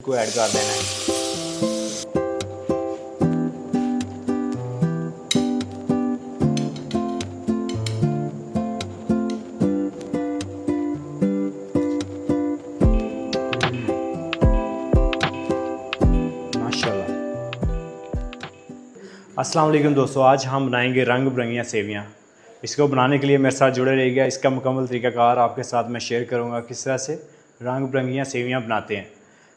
को ऐड कर देना है। अस्सलाम वालेकुम दोस्तों, आज हम बनाएंगे रंग बिरंगियाँ सेवियाँ। इसको बनाने के लिए मेरे साथ जुड़े रहिएगा। इसका मुकम्मल तरीक़ाकार आपके साथ मैं शेयर करूँगा किस तरह से रंग बिरंगियाँ सेवियाँ बनाते हैं।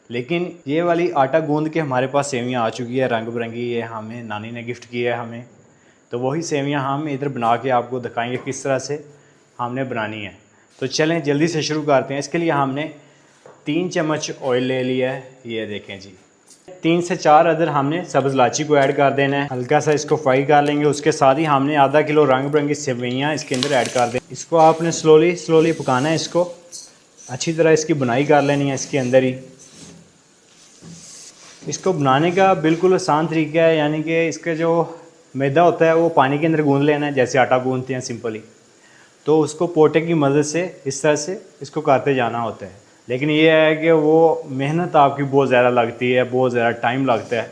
लेकिन ये वाली आटा गूंद के हमारे पास सेवियाँ आ चुकी है रंग बिरंगी, ये हमें नानी ने गिफ्ट किया है हमें। तो वही सेवियाँ हम इधर बना के आपको दिखाएँगे किस तरह से हमने बनानी है। तो चलें जल्दी से शुरू करते हैं। इसके लिए हमने 3 चम्मच ऑयल ले लिया है, ये देखें जी। 3 से 4 अदर हमने सब्ज़ इलायची को ऐड कर देना है, हल्का सा इसको फ्राई कर लेंगे। उसके साथ ही हमने आधा किलो रंग बिरंगी सेवइयाँ इसके अंदर ऐड कर दें। इसको आपने स्लोली पकाना है, इसको अच्छी तरह इसकी बुनाई कर लेनी है इसके अंदर ही। इसको बनाने का बिल्कुल आसान तरीका है, यानी कि इसका जो मैदा होता है वो पानी के अंदर गूंद लेना है, जैसे आटा गूंदते हैं सिंपली। तो उसको पोटे की मदद से इस तरह से इसको करते जाना होता है। लेकिन ये है कि वो मेहनत आपकी बहुत ज़्यादा लगती है, बहुत ज़्यादा टाइम लगता है।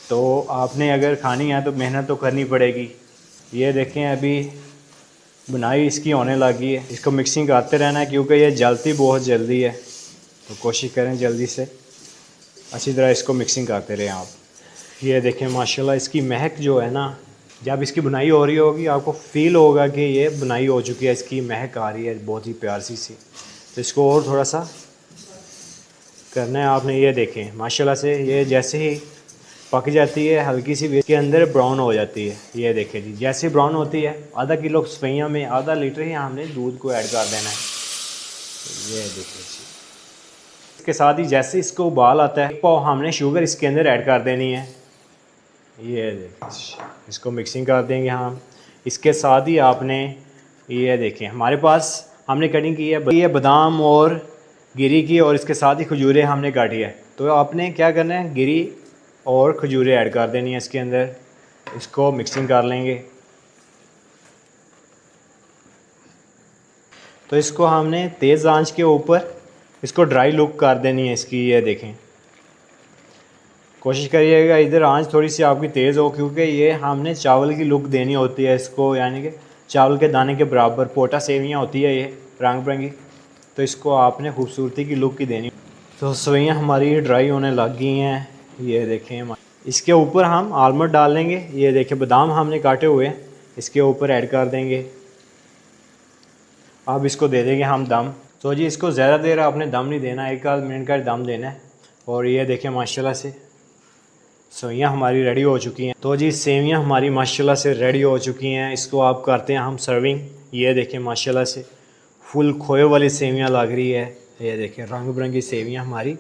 तो आपने अगर खानी है तो मेहनत तो करनी पड़ेगी। ये देखें अभी बुनाई इसकी होने लगी है। इसको मिक्सिंग करते रहना है क्योंकि ये जलती बहुत जल्दी है, तो कोशिश करें जल्दी से अच्छी तरह इसको मिक्सिंग करते रहें आप। ये देखें माशाल्लाह इसकी महक जो है ना, जब इसकी बुनाई हो रही होगी आपको फ़ील होगा कि ये बुनाई हो चुकी है, इसकी महक आ रही है बहुत ही प्यारी सी। तो इसको और थोड़ा सा करना है आपने। ये देखें माशाल्लाह से ये जैसे ही पक जाती है हल्की सी इसके अंदर ब्राउन हो जाती है। ये देखें जी, जैसे ब्राउन होती है आधा किलो सेवइयां में आधा लीटर ही हमने दूध को ऐड कर देना है। ये देखें जी, इसके साथ ही जैसे इसको उबाल आता है पाव हमने शुगर इसके अंदर ऐड कर देनी है। ये देखें, इसको मिक्सिंग कर देंगे हम। इसके साथ ही आपने ये देखें हमारे पास हमने कटिंग की है ये बादाम और गिरी की, और इसके साथ ही खजूरें हमने काटी है। तो आपने क्या करना है, गिरी और खजूरें ऐड कर देनी है इसके अंदर। इसको मिक्सिंग कर लेंगे। तो इसको हमने तेज़ आंच के ऊपर इसको ड्राई लुक कर देनी है इसकी। ये देखें, कोशिश करिएगा इधर आंच थोड़ी सी आपकी तेज़ हो, क्योंकि ये हमने चावल की लुक देनी होती है इसको, यानी कि चावल के दाने के बराबर पोटा सेवियाँ होती है ये रंग बिरंगी। तो इसको आपने खूबसूरती की लुक की देनी। तो सेवियाँ हमारी ड्राई होने लग गई हैं। ये देखें, इसके ऊपर हम आलमंड डाल देंगे। ये देखें बादाम हमने काटे हुए हैं, इसके ऊपर ऐड कर देंगे। अब इसको दे देंगे हम दम। तो जी इसको ज़्यादा देर आपने दम नहीं देना, 1 आध मिनट का दम देना है। और ये देखें माशाल्लाह से सेवइयाँ हमारी रेडी हो चुकी हैं। तो जी सेवइयाँ हमारी माशाल्लाह से रेडी हो चुकी हैं। इसको आप करते हैं हम सर्विंग। ये देखें माशाल्लाह से फुल खोए वाली सेवइयाँ लग रही है। ये देखें रंग बिरंगी सेवइयाँ हमारी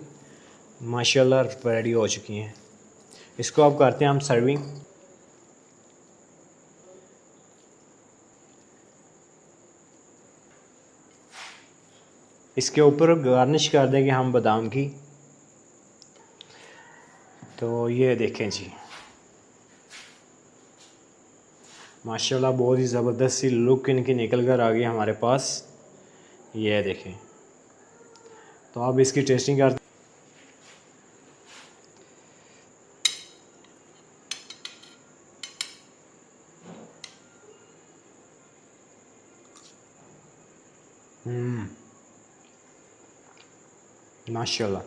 माशाल्लाह रेडी हो चुकी हैं। इसको आप करते हैं हम सर्विंग। इसके ऊपर गार्निश कर देंगे हम बादाम की। तो ये देखें जी माशाल्लाह बहुत ही ज़बरदस्त सी लुक इनकी निकल कर आ गई हमारे पास। ये देखें, तो अब इसकी टेस्टिंग करते। माशाल्लाह।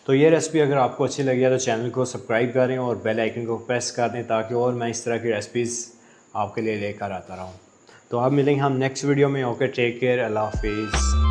तो ये रेसिपी अगर आपको अच्छी लगी है तो चैनल को सब्सक्राइब करें और बेल आइकन को प्रेस कर दें, ताकि और मैं इस तरह की रेसिपीज़ आपके लिए लेकर आता रहूँ। तो अब मिलेंगे हम नेक्स्ट वीडियो में। ओके, टेक केयर, अल्लाह हाफिज़।